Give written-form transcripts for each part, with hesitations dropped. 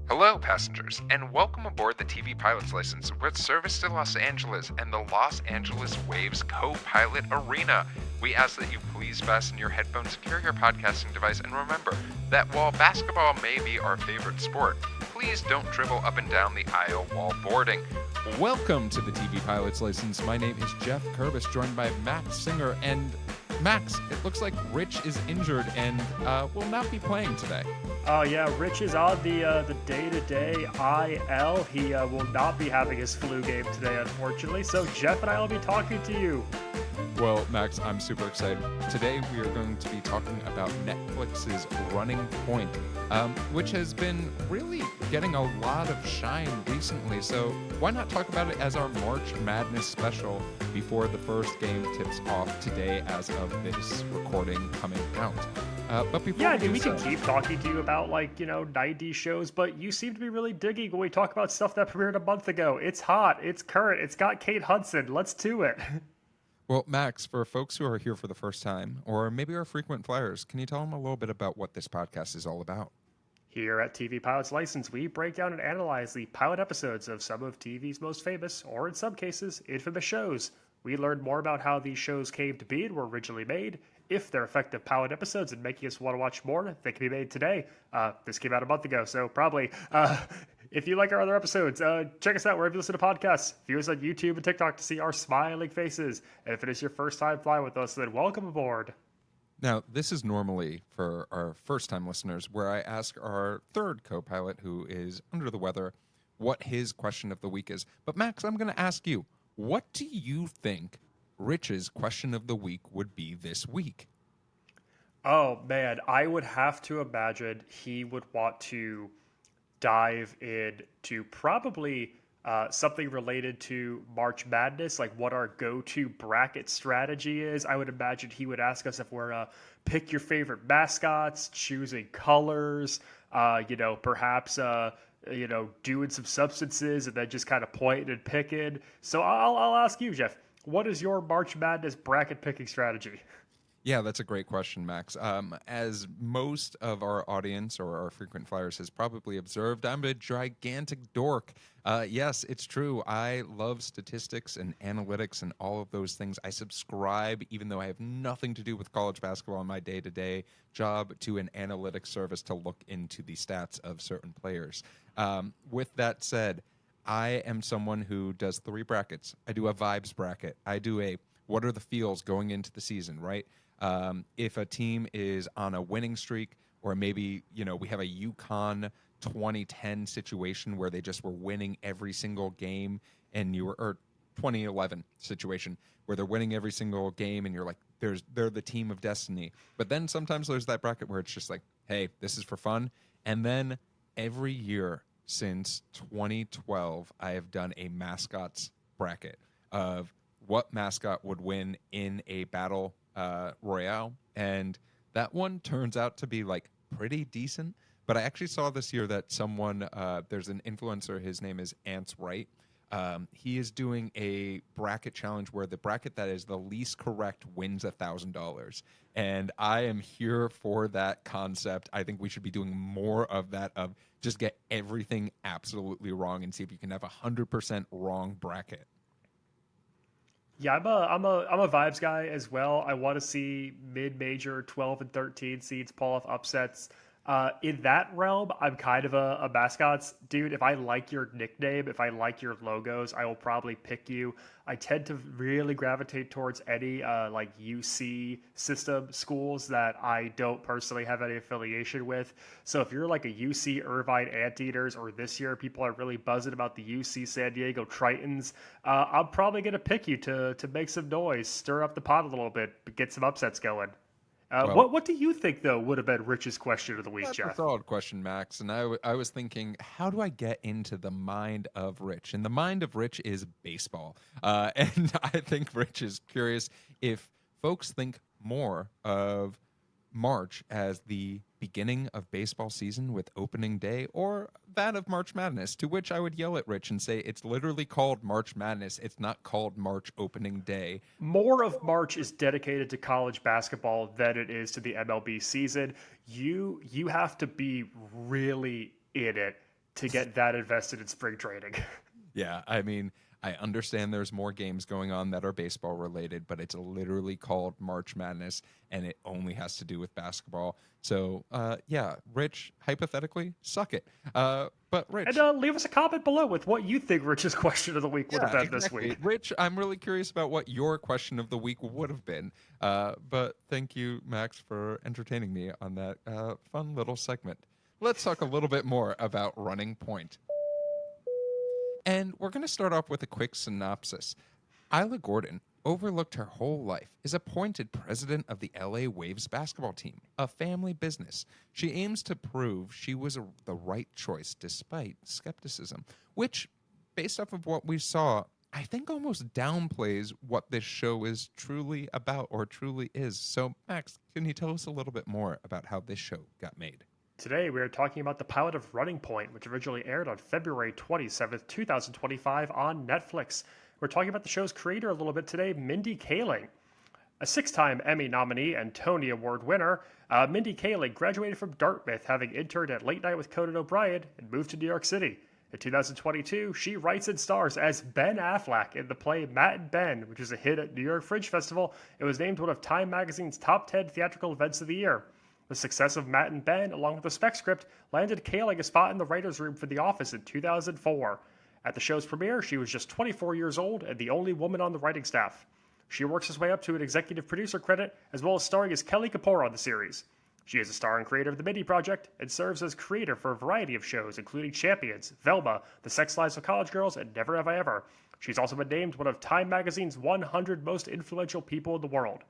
Hello, passengers, and welcome aboard the TV Pilot's License with service to Los Angeles and the Los Angeles Waves Co-Pilot Arena. We ask that you please fasten your headphones, secure your podcasting device, and remember that while basketball may be our favorite sport, please don't dribble up and down the aisle while boarding. Welcome to the TV Pilot's License. My name is Jeff Kurbis, joined by Max Singer. And Max, it looks like Rich is injured and will not be playing today. Oh yeah, Rich is on the day-to-day IL. He will not be having his flu game today, unfortunately. So Jeff and I will be talking to you. Well, Max, I'm super excited. Today we are going to be talking about Netflix's Running Point, which has been really getting a lot of shine recently. So why not talk about it as our March Madness special before the first game tips off today as of this recording coming out. But before we can keep talking to you about 90s shows, but you seem to be really digging when we talk about stuff that premiered a month ago. It's hot, it's current, it's got Kate Hudson. Let's do it. Well, Max, for folks who are here for the first time, or maybe are frequent flyers, can you tell them a little bit about what this podcast is all about? Here at TV Pilot's License, we break down and analyze the pilot episodes of some of TV's most famous, or in some cases, infamous shows. We learn more about how these shows came to be and were originally made, if they're effective pilot episodes and making us want to watch more, they can be made today. This came out a month ago, so probably. If you like our other episodes, check us out wherever you listen to podcasts. View us on YouTube and TikTok to see our smiling faces. And if it is your first time flying with us, then welcome aboard. Now, this is normally for our first-time listeners where I ask our third co-pilot, who is under the weather, what his question of the week is. But Max, I'm going to ask you, what do you think Rich's question of the week would be this week? Oh, man, I would have to imagine he would want to dive into probably something related to March Madness, like what our go-to bracket strategy is. I would imagine he would ask us if we're pick your favorite mascots, choosing colors, perhaps doing some substances and then just kind of pointing and picking. So I'll ask you, Jeff, what is your March Madness bracket picking strategy? Yeah, that's a great question, Max. As most of our audience or our frequent flyers has probably observed, I'm a gigantic dork. Yes, it's true. I love statistics and analytics and all of those things. I subscribe, even though I have nothing to do with college basketball in my day-to-day job, to an analytics service to look into the stats of certain players. With that said, I am someone who does 3 brackets. I do a vibes bracket. I do a what are the feels going into the season, right? If a team is on a winning streak, or maybe, we have a UConn 2010 situation where they just were winning every single game or 2011 situation where they're winning every single game and you're like, they're the team of destiny. But then sometimes there's that bracket where it's just like, hey, this is for fun. And then every year since 2012, I have done a mascots bracket of what mascot would win in a battle royale, and that one turns out to be like pretty decent. But I actually saw this year that someone there's an influencer, his name is Ants Wright. He is doing a bracket challenge where the bracket that is the least correct wins $1,000, and I am here for that concept. I think we should be doing more of that, of just get everything absolutely wrong and see if you can have 100% wrong bracket. Yeah, I'm a vibes guy as well. I want to see mid-major 12 and 13 seeds pull off upsets. In that realm, I'm kind of a mascots dude. If I like your nickname, if I like your logos, I will probably pick you. I tend to really gravitate towards any like UC system schools that I don't personally have any affiliation with. So if you're like a UC Irvine Anteaters, or this year people are really buzzing about the UC San Diego Tritons, I'm probably going to pick you to make some noise, stir up the pot a little bit, get some upsets going. Well, What do you think, though, would have been Rich's question of the week, that's a Jeff? solid question, Max. And I was thinking, how do I get into the mind of Rich? And the mind of Rich is baseball. And I think Rich is curious if folks think more of March as the beginning of baseball season with opening day, or that of March Madness, to which I would yell at Rich and say it's literally called March Madness. It's not called March opening day. More of March is dedicated to college basketball than it is to the MLB season. You have to be really in it to get that invested in spring training. Yeah, I mean, I understand there's more games going on that are baseball related, but it's literally called March Madness, and it only has to do with basketball. So, yeah, Rich, hypothetically, suck it. But And Rich, leave us a comment below with what you think Rich's question of the week would have yeah, been this exactly. week. Rich, I'm really curious about what your question of the week would have been. But thank you, Max, for entertaining me on that fun little segment. Let's talk a little bit more about Running Point. And we're going to start off with a quick synopsis. Isla Gordon, overlooked her whole life, is appointed president of the LA Waves basketball team, a family business. She aims to prove she was the right choice despite skepticism, which, based off of what we saw, I think almost downplays what this show is truly about or truly is. So, Max, can you tell us a little bit more about how this show got made? Today, we are talking about the pilot of Running Point, which originally aired on February 27th, 2025 on Netflix. We're talking about the show's creator a little bit today, Mindy Kaling. A six-time Emmy nominee and Tony Award winner, Mindy Kaling graduated from Dartmouth, having interned at Late Night with Conan O'Brien, and moved to New York City. In 2022, she writes and stars as Ben Affleck in the play Matt and Ben, which is a hit at New York Fringe Festival. It was named one of Time Magazine's top 10 theatrical events of the year. The success of Matt and Ben, along with the spec script, landed Kaling a spot in the writer's room for The Office in 2004. At the show's premiere, she was just 24 years old and the only woman on the writing staff. She works his way up to an executive producer credit, as well as starring as Kelly Kapoor on the series. She is a star and creator of the Mindy Project, and serves as creator for a variety of shows, including Champions, Velma, The Sex Lives of College Girls, and Never Have I Ever. She's also been named one of Time Magazine's 100 most influential people in the world.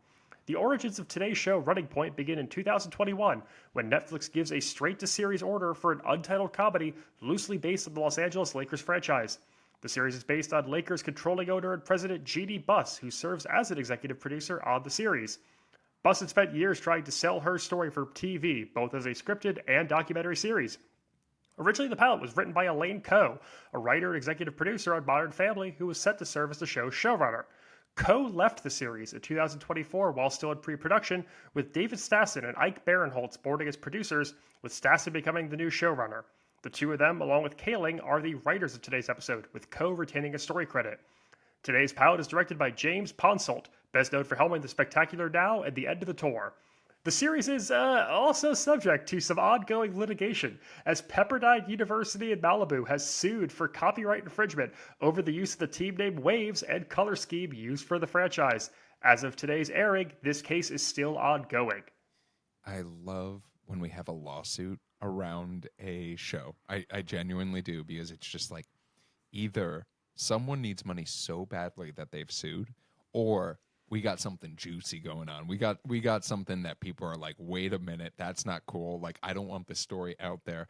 The origins of today's show, Running Point, begin in 2021, when Netflix gives a straight-to-series order for an untitled comedy loosely based on the Los Angeles Lakers franchise. The series is based on Lakers controlling owner and president Jeannie Buss, who serves as an executive producer on the series. Buss had spent years trying to sell her story for TV, both as a scripted and documentary series. Originally, the pilot was written by Elaine Coe, a writer and executive producer on Modern Family, who was set to serve as the show's showrunner. Coe left the series in 2024 while still in pre-production, with David Stassen and Ike Barinholtz boarding as producers, with Stassen becoming the new showrunner. The two of them, along with Kaling, are the writers of today's episode, with Coe retaining a story credit. Today's pilot is directed by James Ponsoldt, best known for helming The Spectacular Now and The End of the Tour. The series is also subject to some ongoing litigation, as Pepperdine University in Malibu has sued for copyright infringement over the use of the team name Waves and color scheme used for the franchise. As of today's airing, this case is still ongoing. I love when we have a lawsuit around a show. I genuinely do, because it's just like either someone needs money so badly that they've sued, or we got something juicy going on. We got something that people are like, wait a minute, that's not cool. Like, I don't want this story out there.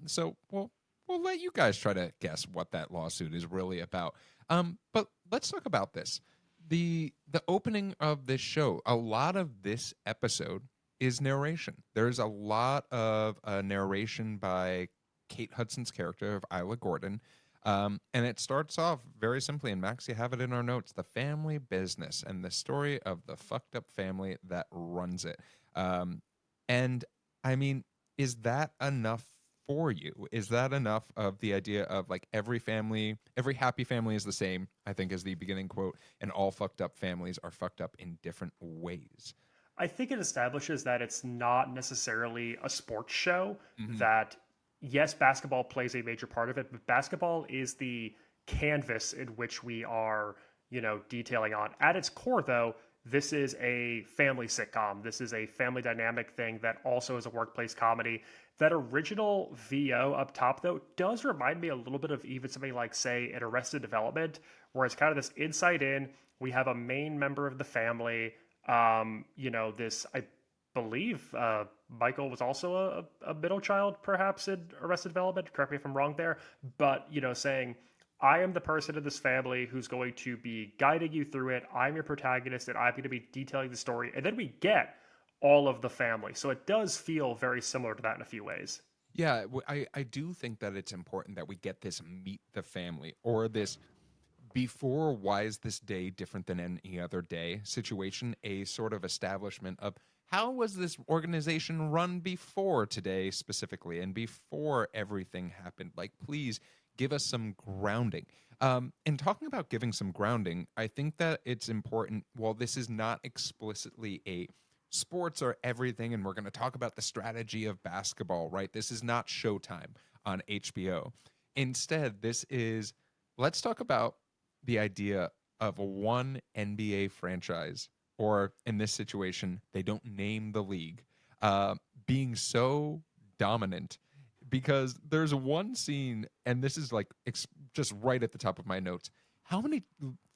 So we'll let you guys try to guess what that lawsuit is really about. But let's talk about this. The opening of this show, a lot of this episode is narration. There's a lot of narration by Kate Hudson's character of Isla Gordon. And it starts off very simply, and Max, you have it in our notes, the family business and the story of the fucked up family that runs it. And I mean, is that enough for you? Is that enough of the idea of like every family, every happy family is the same, I think is the beginning quote, and all fucked up families are fucked up in different ways? I think it establishes that it's not necessarily a sports show, Mm-hmm. that yes, basketball plays a major part of it, but basketball is the canvas in which we are, detailing on. At its core, though, this is a family sitcom. This is a family dynamic thing that also is a workplace comedy. That original VO up top, though, does remind me a little bit of even something like, say, an Arrested Development, where it's kind of this inside in. We have a main member of the family. This, I believe Michael was also a middle child, perhaps, in Arrested Development. Correct me if I'm wrong there. But, saying, I am the person in this family who's going to be guiding you through it. I'm your protagonist, and I'm going to be detailing the story. And then we get all of the family. So it does feel very similar to that in a few ways. Yeah, I do think that it's important that we get this meet the family, or this before why is this day different than any other day situation, a sort of establishment of how was this organization run before today specifically and before everything happened? Like, please give us some grounding. In talking about giving some grounding, I think that it's important. While this is not explicitly a sports are everything, and we're going to talk about the strategy of basketball, right? This is not Showtime on HBO. Instead, this is, let's talk about the idea of one NBA franchise, or in this situation, they don't name the league, uh, being so dominant. Because there's one scene, and this is like just right at the top of my notes. How many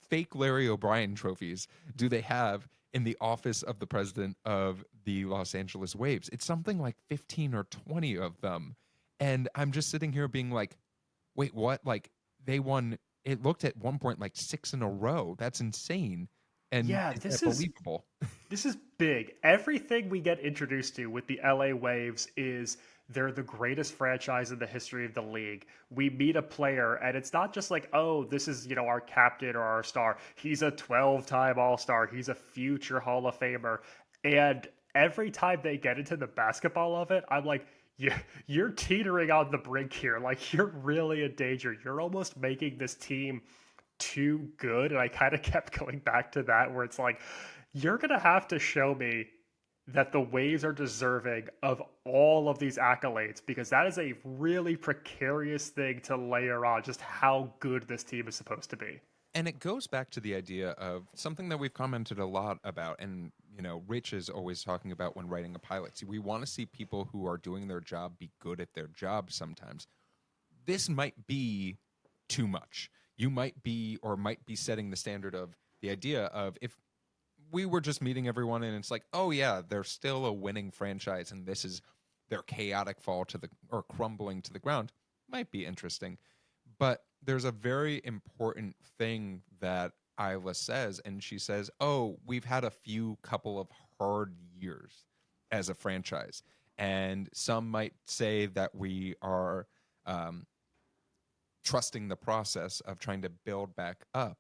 fake Larry O'Brien trophies do they have in the office of the president of the Los Angeles Waves? It's something like 15 or 20 of them. And I'm just sitting here being like, wait, what? Like, they won, it looked at one point like 6 in a row. That's insane. And Yeah, is that believable? this is big. Everything we get introduced to with the LA Waves is they're the greatest franchise in the history of the league. We meet a player, and it's not just like, oh, this is, our captain or our star. He's a 12-time All-Star. He's a future Hall of Famer. And every time they get into the basketball of it, I'm like, you're teetering on the brink here. Like, you're really in danger. You're almost making this team too good. And I kind of kept going back to that, where it's like, you're going to have to show me that the Waves are deserving of all of these accolades, because that is a really precarious thing to layer on just how good this team is supposed to be. And it goes back to the idea of something that we've commented a lot about, and Rich is always talking about when writing a pilot. See, we want to see people who are doing their job be good at their job sometimes. This might be too much. You might be, or might be, setting the standard of the idea of, if we were just meeting everyone and it's like, oh yeah, they're still a winning franchise and this is their chaotic fall to the, or crumbling to the ground, might be interesting. But there's a very important thing that Isla says, and she says, oh, we've had a few couple of hard years as a franchise. And some might say that we are trusting the process of trying to build back up.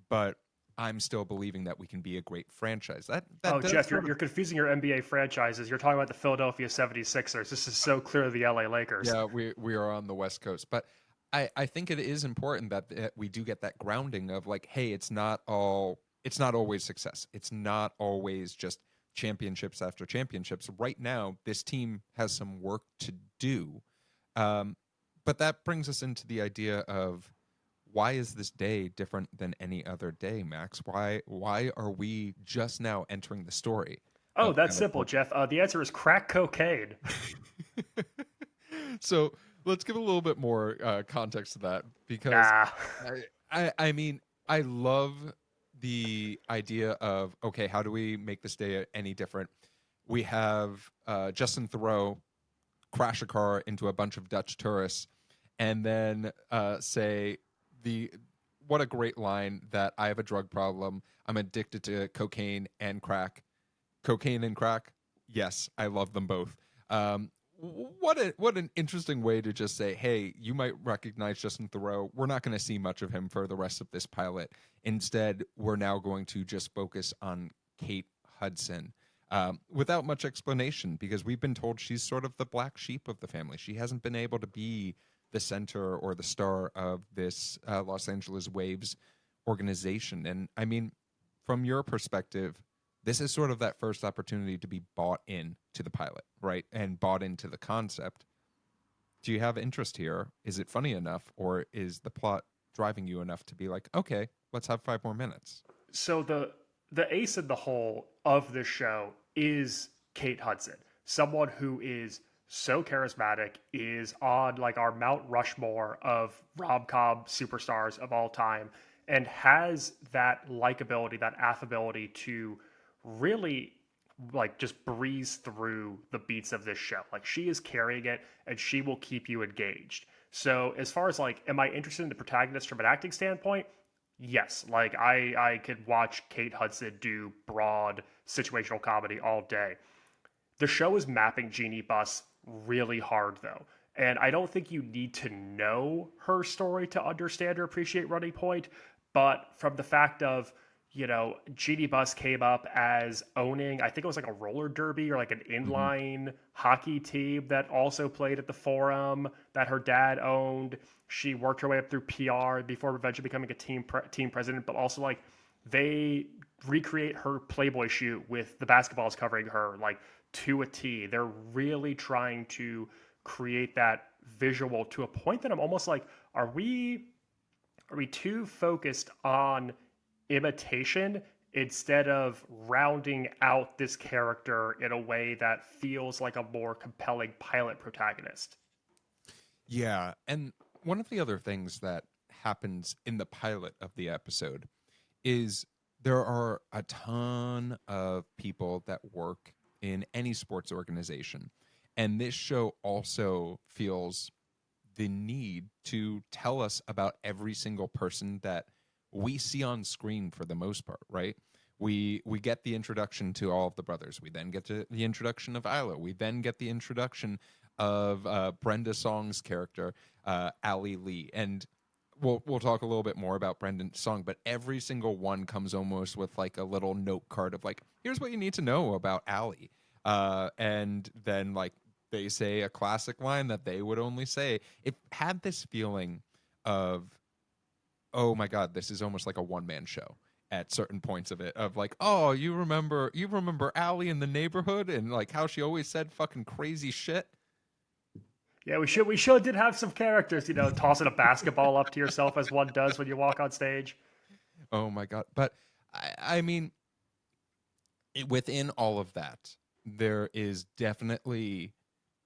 But I'm still believing that we can be a great franchise. That Oh, does Jeff, sort of, you're confusing your NBA franchises. You're talking about the Philadelphia 76ers. This is so clearly the LA Lakers. yeah, we are on the West Coast. But I think it is important that we do get that grounding of like, hey, it's not always success. It's not always just championships after championships. Right now, this team has some work to do. Um, but that brings us into the idea of, why is this day different than any other day, Max? Why are we just now entering the story Oh, of that's simple, California? Jeff. The answer is crack cocaine. So let's give a little bit more context to that, because Nah. I mean, I love the idea of, okay, how do we make this day any different? We have Justin Thoreau crash a car into a bunch of Dutch tourists, and then say the what a great line, that I have a drug problem. I'm addicted to cocaine and crack. Cocaine and crack. Yes, I love them both. What an interesting way to just say, hey, you might recognize Justin Thoreau. We're not going to see much of him for the rest of this pilot. Instead, we're now going to just focus on Kate Hudson, without much explanation, because we've been told she's sort of the black sheep of the family. She hasn't been able to be the center or the star of this Los Angeles Waves organization. And I mean, from your perspective, this is sort of that first opportunity to be bought in to the pilot, right? And bought into the concept. Do you have interest here? Is it funny enough, or is the plot driving you enough to be like, okay, let's have 5 more minutes? So the ace in the hole of this show is Kate Hudson, someone who is so charismatic, is on like our Mount Rushmore of rom-com superstars of all time, and has that likability, that affability to really like just breeze through the beats of this show. Like, she is carrying it and she will keep you engaged. So as far as like, am I interested in the protagonist from an acting standpoint? Yes. Like, I could watch Kate Hudson do broad situational comedy all day. The show is mapping Jeannie Buss really hard though. And I don't think you need to know her story to understand or appreciate Running Point, but from the fact of Genie Bus came up as owning, I think it was like a roller derby or like an Hmm. inline hockey team that also played at the Forum that her dad owned. She worked her way up through PR before eventually becoming a team president, but also like they recreate her Playboy shoot with the basketballs covering her like to a T. They're really trying to create that visual to a point that I'm almost like, are we too focused on imitation instead of rounding out this character in a way that feels like a more compelling pilot protagonist? Yeah, and one of the other things that happens in the pilot of the episode is there are a ton of people that work in any sports organization. And this show also feels the need to tell us about every single person that we see on screen for the most part, right? We get the introduction to all of the brothers. We then get to the introduction of Isla. We then get the introduction of Brenda Song's character, Ali Lee, and we'll talk a little bit more about Brendan's song, but every single one comes almost with like a little note card of like, here's what you need to know about Allie. And then like they say a classic line that they would only say. It had this feeling of, oh my God, this is almost like a one man show at certain points of it, of like, oh, you remember Allie in the neighborhood and like how she always said fucking crazy shit. Yeah, we should did have some characters, tossing a basketball up to yourself as one does when you walk on stage. Oh my God. But I mean, within all of that, there is definitely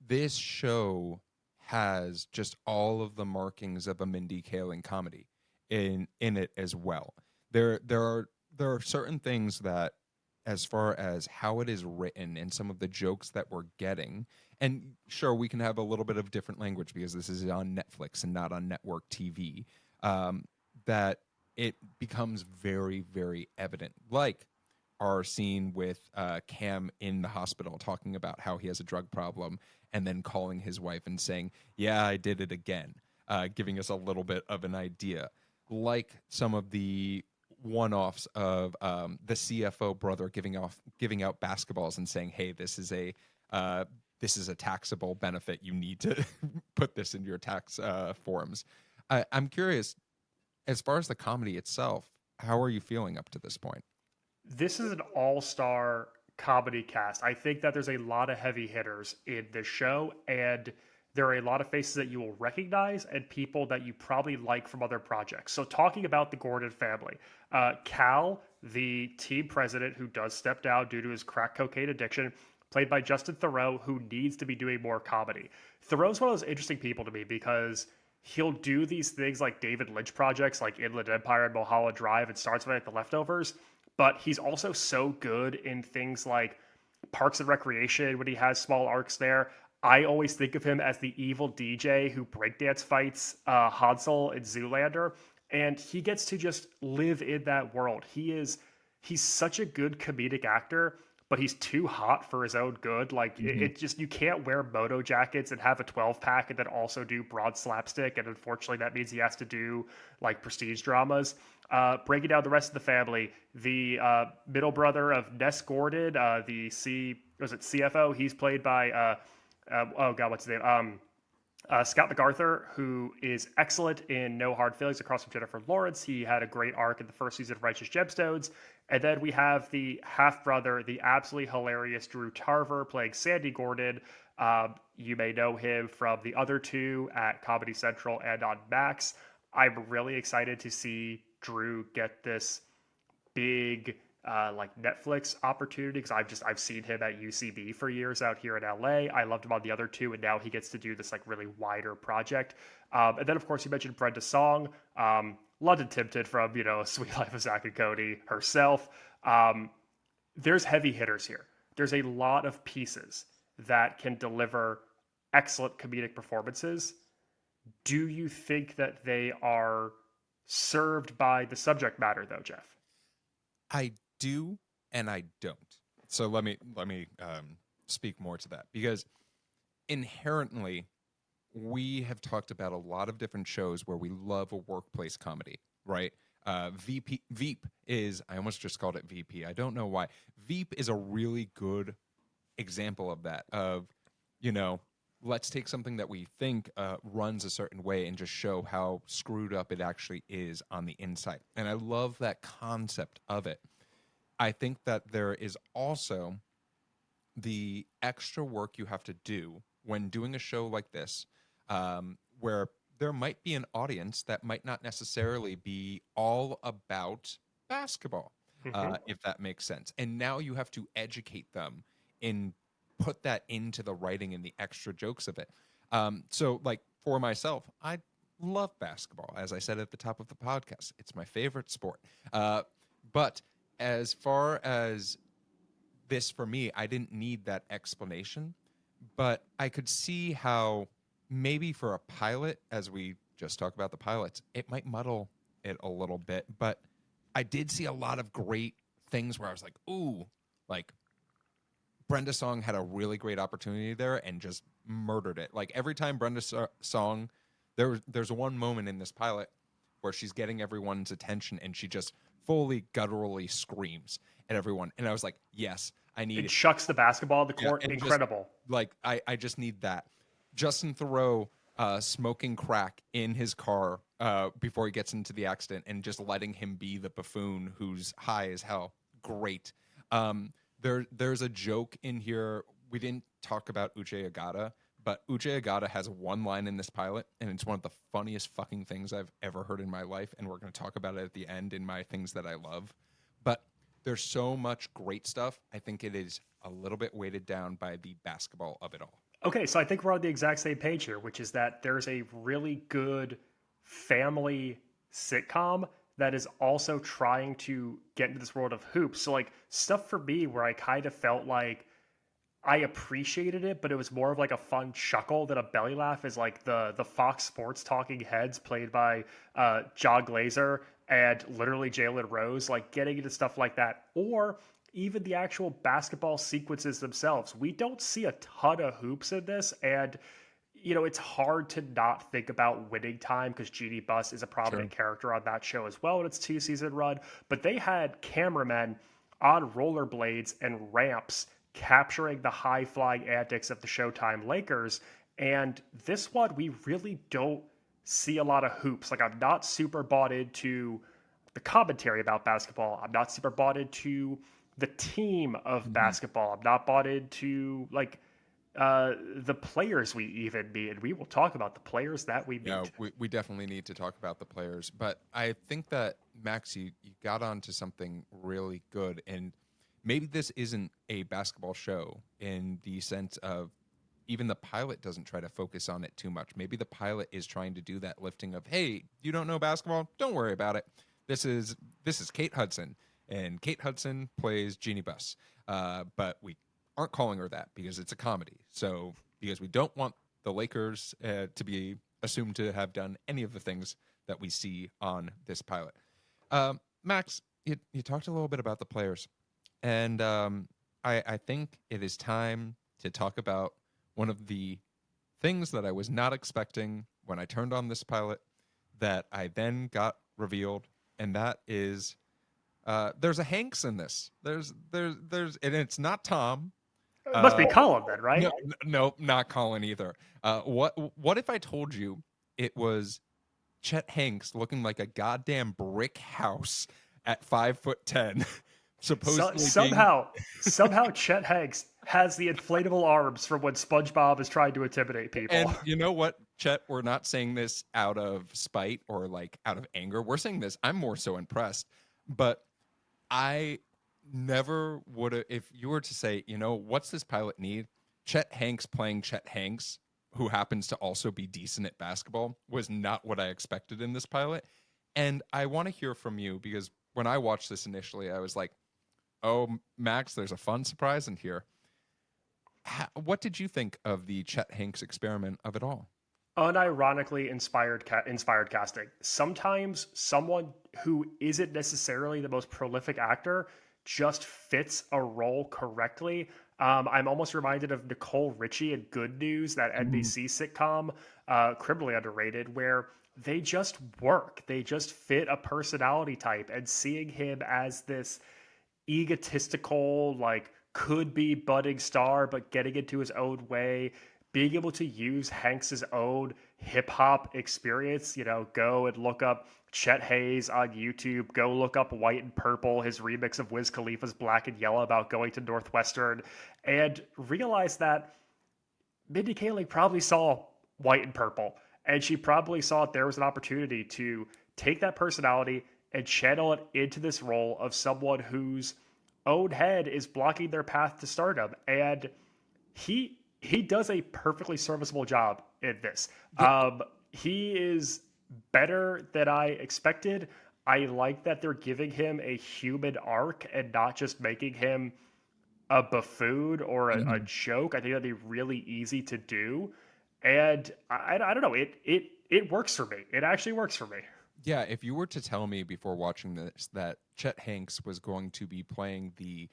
this show has just all of the markings of a Mindy Kaling comedy in it as well. There are certain things that, as far as how it is written and some of the jokes that we're getting, and sure we can have a little bit of different language because this is on Netflix and not on network TV. That it becomes very very evident, like our scene with Cam in the hospital talking about how he has a drug problem and then calling his wife and saying, "Yeah, I did it again," giving us a little bit of an idea. Like some of the one-offs of the CFO brother giving out basketballs and saying, "Hey, uh, this is a taxable benefit. You need to put this in your tax forms." I'm curious, as far as the comedy itself, how are you feeling up to this point? This is an all-star comedy cast. I think that there's a lot of heavy hitters in this show, and there are a lot of faces that you will recognize and people that you probably like from other projects. So, talking about the Gordon family, Cal, the team president who does step down due to his crack cocaine addiction, played by Justin Theroux, who needs to be doing more comedy. Theroux's one of those interesting people to me because he'll do these things like David Lynch projects like Inland Empire and Mulholland Drive and starts with like The Leftovers, but he's also so good in things like Parks and Recreation when he has small arcs there. I always think of him as the evil DJ who breakdance fights Hansel in Zoolander, and he gets to just live in that world. He's such a good comedic actor, but he's too hot for his own good. Like Mm-hmm. it just, you can't wear moto jackets and have a 12 pack and then also do broad slapstick. And unfortunately, that means he has to do like prestige dramas. Breaking down the rest of the family, the middle brother of Ness Gordon, was it CFO? He's played by oh god, what's his name? Scott MacArthur, who is excellent in No Hard Feelings across from Jennifer Lawrence. He had a great arc in the first season of Righteous Gemstones. And then we have the half brother, the absolutely hilarious Drew Tarver, playing Sandy Gordon. You may know him from the other two at Comedy Central and on Max. I'm really excited to see Drew get this big like Netflix opportunity because I've seen him at UCB for years out here in LA. I loved him on the other two, and now he gets to do this like really wider project. And then of course you mentioned Brenda Song, London Tipton from Sweet Life of Zack and Cody herself. There's heavy hitters here. There's a lot of pieces that can deliver excellent comedic performances. Do you think that they are served by the subject matter though, Jeff? I do and I don't. So let me speak more to that because inherently we have talked about a lot of different shows where we love a workplace comedy, right? Veep is, I almost just called it VP. I don't know why. Veep is a really good example of that, of, you know, let's take something that we think runs a certain way and just show how screwed up it actually is on the inside. And I love that concept of it. I think that there is also the extra work you have to do when doing a show like this, where there might be an audience that might not necessarily be all about basketball, Hmm. if that makes sense. And now you have to educate them and put that into the writing and the extra jokes of it. So, like for myself, I love basketball. As I said at the top of the podcast, it's my favorite sport. But as far as this for me, I didn't need that explanation, but I could see how maybe for a pilot, as we just talked about the pilots, it might muddle it a little bit. But I did see a lot of great things where I was like, ooh, like Brenda Song had a really great opportunity there and just murdered it. Like every time Song, there's one moment in this pilot where she's getting everyone's attention and she just fully gutturally screams at everyone. And I was like, yes, I It need, chucks the basketball at the yeah, court. and just Incredible. like I just need that. Justin Thoreau smoking crack in his car before he gets into the accident and just letting him be the buffoon who's high as hell. Great. There's a joke in here. We didn't talk about Uche Agata, but Uche Agata has one line in this pilot, and it's one of the funniest fucking things I've ever heard in my life. And we're going to talk about it at the end in my things that I love. But there's so much great stuff. I think it is a little bit weighted down by the basketball of it all. Okay, so I think we're on the exact same page here, which is that there's a really good family sitcom that is also trying to get into this world of hoops. So, like, stuff for me where I kind of felt like I appreciated it, but it was more of like a fun chuckle than a belly laugh. Is like the Fox Sports talking heads played by John Glazer and literally Jalen Rose, like getting into stuff like that, or even the actual basketball sequences themselves. We don't see a ton of hoops in this, and it's hard to not think about Winning Time because Jeannie Buss is a Sure. prominent character on that show as well in its 2-season run. But they had cameramen on rollerblades and ramps capturing the high flying antics of the Showtime Lakers. And this one, we really don't see a lot of hoops. Like, I'm not super bought into the commentary about basketball. I'm not super bought into the team of Mhm. basketball. I'm not bought into like the players we even meet, and we will talk about the players that we Yeah, meet. we definitely need to talk about the players. But I think that, Max, you got onto something really good. And maybe this isn't a basketball show in the sense of even the pilot doesn't try to focus on it too much. Maybe the pilot is trying to do that lifting of, hey, you don't know basketball? Don't worry about it. This is Kate Hudson, and Kate Hudson plays Jeannie Buss. But we aren't calling her that because it's a comedy. So because we don't want the Lakers to be assumed to have done any of the things that we see on this pilot. Max, you talked a little bit about the players, and I think it is time to talk about one of the things that I was not expecting when I turned on this pilot that I then got revealed, and that is there's a Hanks in this. And it's not Tom. It must be Uh, Colin then, no, right? no, not Colin either. What if I told you it was Chet Hanks looking like a goddamn brick house at 5'10", So, supposedly being. somehow, Chet Hanks has the inflatable arms from when SpongeBob is trying to intimidate people. And you know what, Chet? We're not saying this out of spite or like out of anger. We're saying this. I'm more so impressed, but I never would have. If you were to say, what's this pilot need? Chet Hanks playing Chet Hanks, who happens to also be decent at basketball, was not what I expected in this pilot. And I want to hear from you because when I watched this initially, I was like, "Oh, Max, there's a fun surprise in here." What did you think of the Chet Hanks experiment of it all? Unironically inspired casting. Sometimes someone who isn't necessarily the most prolific actor just fits a role correctly. I'm almost reminded of Nicole Richie in Good News, that NBC sitcom, criminally underrated, where they just work. They just fit a personality type. And seeing him as this egotistical, like could be budding star, but getting into his own way, being able to use Hanks's own hip hop experience, go and look up Chet Hayes on YouTube, go look up White and Purple, his remix of Wiz Khalifa's Black and Yellow about going to Northwestern, and realize that Mindy Kaling probably saw White and Purple, and she probably saw there was an opportunity to take that personality and channel it into this role of someone whose own head is blocking their path to stardom. And he does a perfectly serviceable job in this. Yeah. He is better than I expected. I like that they're giving him a human arc and not just making him a buffoon or a joke. I think that'd be really easy to do, and I don't know. It works for me. It actually works for me. Yeah, if you were to tell me before watching this that Chet Hanks was going to be playing the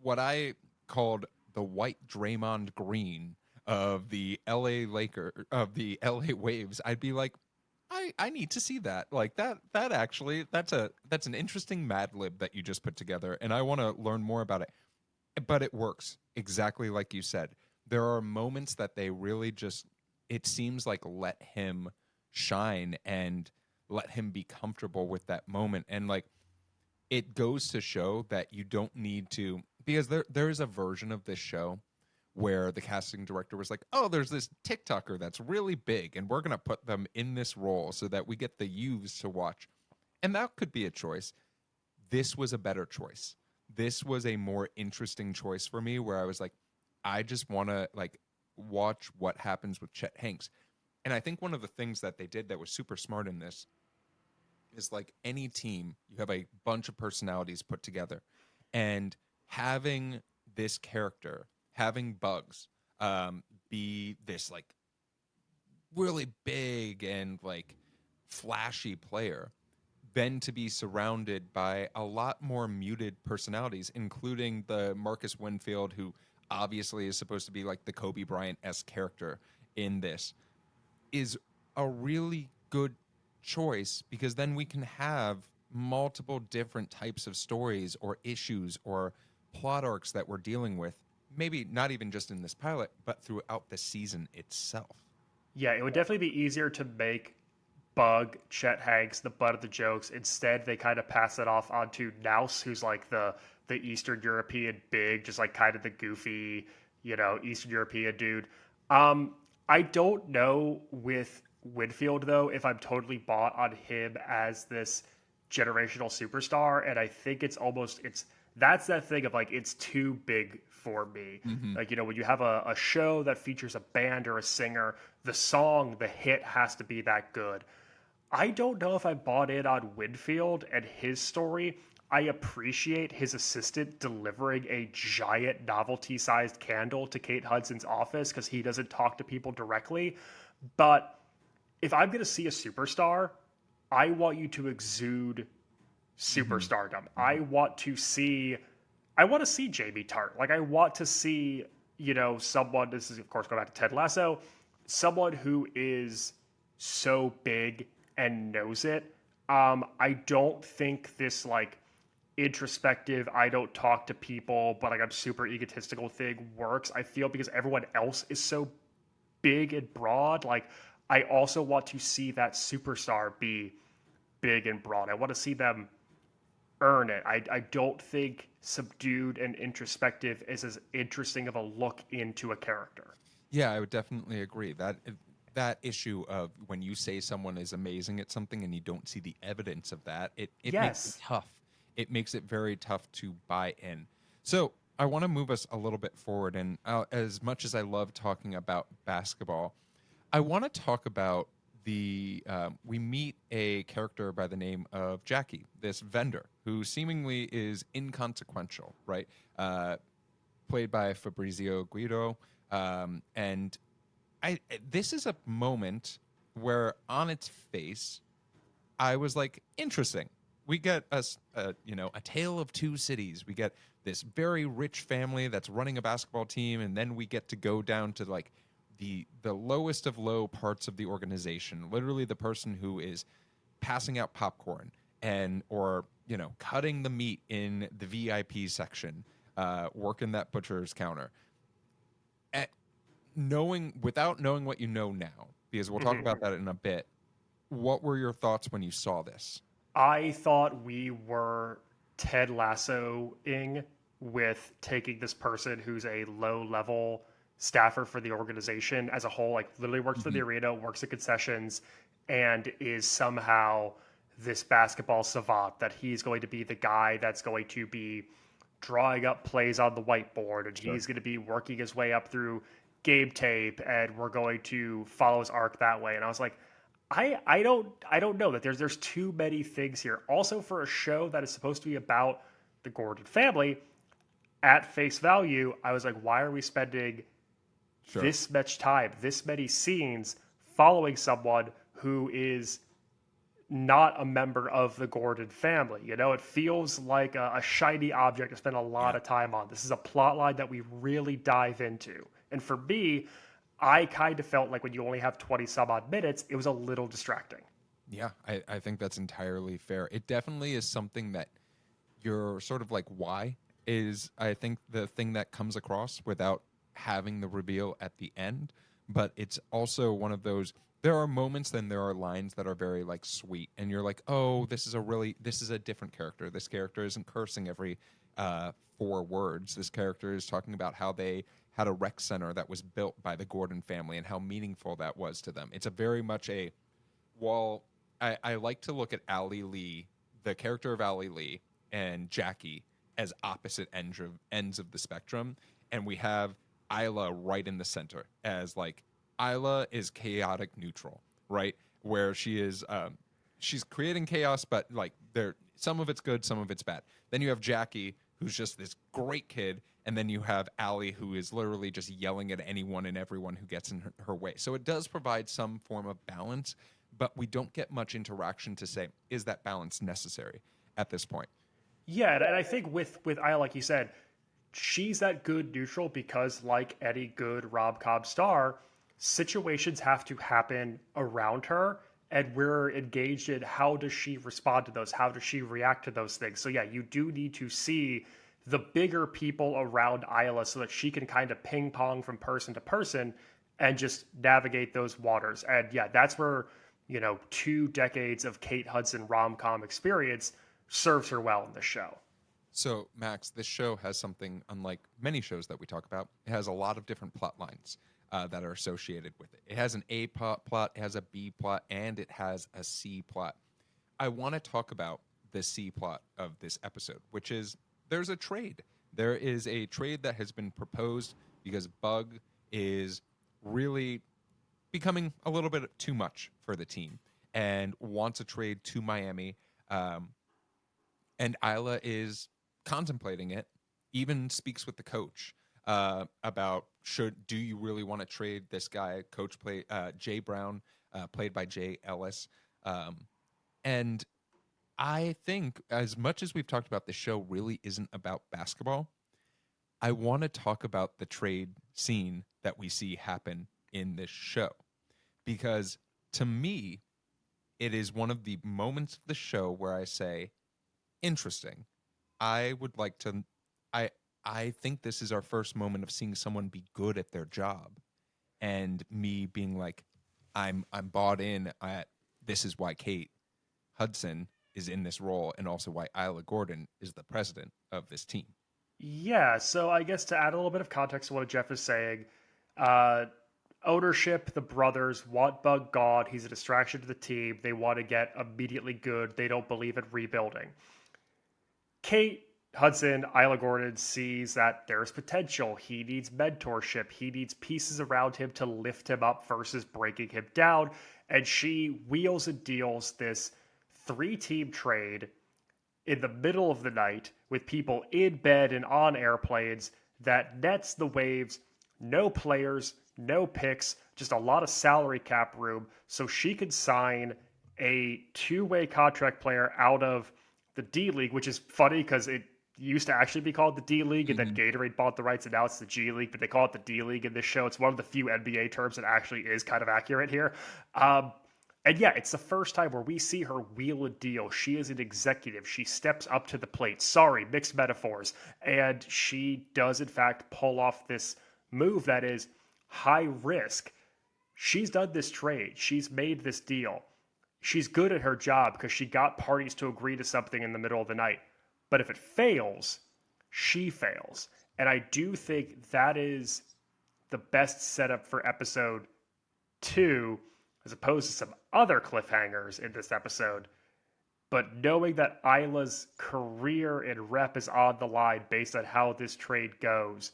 what I called the white Draymond Green of the LA Waves, I'd be like, I need to see that. Like that actually that's an interesting Mad Lib that you just put together, and I want to learn more about it. But it works exactly like you said. There are moments that they really just, it seems like, let him shine and let him be comfortable with that moment. And like, it goes to show that you don't need to, because there is a version of this show where the casting director was like, oh, there's this TikToker that's really big and we're going to put them in this role so that we get the youths to watch. And that could be a choice. This was a better choice. This was a more interesting choice for me where I was like, I just want to like watch what happens with Chet Hanks. And I think one of the things that they did that was super smart in this is like any team, you have a bunch of personalities put together, and having this character, having Bugs, be this like really big and like flashy player, then to be surrounded by a lot more muted personalities, including the Marcus Winfield, who obviously is supposed to be like the Kobe Bryant-esque character in this, is a really good choice, because then we can have multiple different types of stories or issues or plot arcs that we're dealing with, maybe not even just in this pilot, but throughout the season itself. Yeah, it would definitely be easier to make Bug, Chet Hanks, the butt of the jokes. Instead, they kind of pass it off onto Nouse, who's like the Eastern European big, just like kind of the goofy, Eastern European dude. I don't know with Winfield though if I'm totally bought on him as this generational superstar, and I think it's that's that thing of like it's too big for me. Mm-hmm. Like, when you have a show that features a band or a singer, the song, the hit has to be that good. I don't know if I bought in on Winfield and his story. I appreciate his assistant delivering a giant novelty sized candle to Kate Hudson's office because he doesn't talk to people directly. But if I'm going to see a superstar, I want you to exude Mm-hmm. superstardom. Mm-hmm. I want to see Jamie Tart. Like I want to see, someone, this is of course going back to Ted Lasso, someone who is so big and knows it. I don't think this like introspective, I don't talk to people, but like I'm super egotistical thing works. I feel because everyone else is so big and broad. Like I also want to see that superstar be big and broad. I want to see them earn it. I don't think subdued and introspective is as interesting of a look into a character. Yeah, I would definitely agree that issue of when you say someone is amazing at something and you don't see the evidence of that, it makes it Yes. tough. It makes it very tough to buy in. So I want to move us a little bit forward, and as much as I love talking about basketball, I want to talk about the we meet a character by the name of Jackie, this vendor who seemingly is inconsequential, right? Played by Fabrizio Guido, and this is a moment where on its face I was like, interesting. we get a tale of two cities. We get this very rich family that's running a basketball team, and then we get to go down to like the lowest of low parts of the organization. Literally, the person who is passing out popcorn and or cutting the meat in the VIP section, working that butcher's counter. Without knowing what you know now, because we'll talk about that in a bit. What were your thoughts when you saw this? I thought we were Ted Lassoing with taking this person who's a low level staffer for the organization as a whole, like literally works for the arena, works at concessions, and is somehow this basketball savant, that he's going to be the guy that's going to be drawing up plays on the whiteboard, and he's going to be working his way up through game tape, and we're going to follow his arc that way. And I was like, I don't know, that there's too many things here. Also, for a show that is supposed to be about the Gordon family, at face value, I was like, why are we spending this much time, this many scenes following someone who is not a member of the Gordon family? It feels like a shiny object to spend a lot of time on. This is a plot line that we really dive into. And for me, I kind of felt like when you only have 20 some odd minutes, it was a little distracting. Yeah, I think that's entirely fair. It definitely is something that you're sort of like, why is, I think, the thing that comes across without having the reveal at the end. But it's also one of those, there are moments, then there are lines that are very like sweet, and you're like, oh, this is a different character. This character isn't cursing every 4 words. This character is talking about how they had a rec center that was built by the Gordon family and how meaningful that was to them. It's a very much a, while I like to look at Allie Lee, the character of Allie Lee, and Jackie as opposite ends of the spectrum, and we have Isla right in the center as like, Isla is chaotic neutral, right? Where she is, she's creating chaos, but like some of it's good, some of it's bad. Then you have Jackie, who's just this great kid, and then you have Allie, who is literally just yelling at anyone and everyone who gets in her way. So it does provide some form of balance, but we don't get much interaction to say, is that balance necessary at this point? Yeah, and I think with Aya, like you said, she's that good neutral because, like any good rom-com star, situations have to happen around her, and we're engaged in how does she respond to those? How does she react to those things? So yeah, you do need to see the bigger people around Isla so that she can kind of ping pong from person to person and just navigate those waters. And yeah, that's where, 2 decades of Kate Hudson rom-com experience serves her well in the show. So, Max, this show has something unlike many shows that we talk about. It has a lot of different plot lines that are associated with it. It has an A plot, it has a B plot, and it has a C plot. I want to talk about the C plot of this episode, which is there's a trade. There is a trade that has been proposed because Bug is really becoming a little bit too much for the team and wants a trade to Miami. And Isla is contemplating it, even speaks with the coach about do you really want to trade this guy? Coach Jay Brown, played by Jay Ellis. And I think as much as we've talked about, the show really isn't about basketball. I want to talk about the trade scene that we see happen in this show, because to me, it is one of the moments of the show where I say, interesting. I would like to I I think this is our first moment of seeing someone be good at their job, and me being like, I'm bought in at, this is why Kate Hudson is in this role, and also why Isla Gordon is the president of this team. Yeah, so I guess to add a little bit of context to what Jeff is saying, uh, ownership, the brothers want Bug gone. He's a distraction to the team. They want to get immediately good. They don't believe in rebuilding. Kate Hudson, Isla Gordon, sees that there's potential. He needs mentorship. He needs pieces around him to lift him up versus breaking him down. And she wheels and deals this 3-team trade in the middle of the night with people in bed and on airplanes that nets the Waves no players, no picks, just a lot of salary cap room so she could sign a 2-way contract player out of the D League, which is funny because it used to actually be called the D League, and then Gatorade bought the rights, and now it's the G League, but they call it the D League in this show. It's one of the few NBA terms that actually is kind of accurate here. And yeah, it's the first time where we see her wheel a deal. She is an executive. She steps up to the plate. Sorry, mixed metaphors. And she does, in fact, pull off this move that is high risk. She's done this trade. She's made this deal. She's good at her job because she got parties to agree to something in the middle of the night. But if it fails, she fails. And I do think that is the best setup for episode 2, as opposed to some other cliffhangers in this episode. But knowing that Isla's career and rep is on the line based on how this trade goes,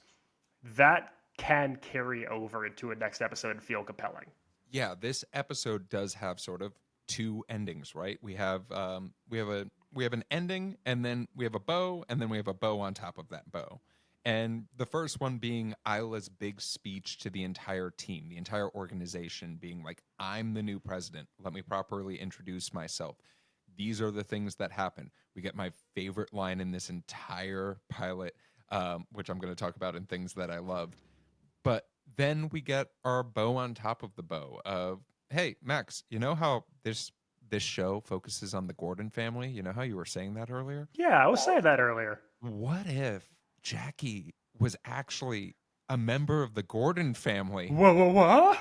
that can carry over into a next episode and feel compelling. Yeah, this episode does have sort of two endings, right? We have an ending, and then we have a bow, and then we have a bow on top of that bow. And the first one being Isla's big speech to the entire team, the entire organization, being like, I'm the new president. Let me properly introduce myself. These are the things that happen. We get my favorite line in this entire pilot, which I'm going to talk about in things that I loved. But then we get our bow on top of the bow of, hey, Max, you know how this show focuses on the Gordon family? You know how you were saying that earlier? Yeah, I was saying that earlier. What if Jackie was actually a member of the Gordon family? Whoa.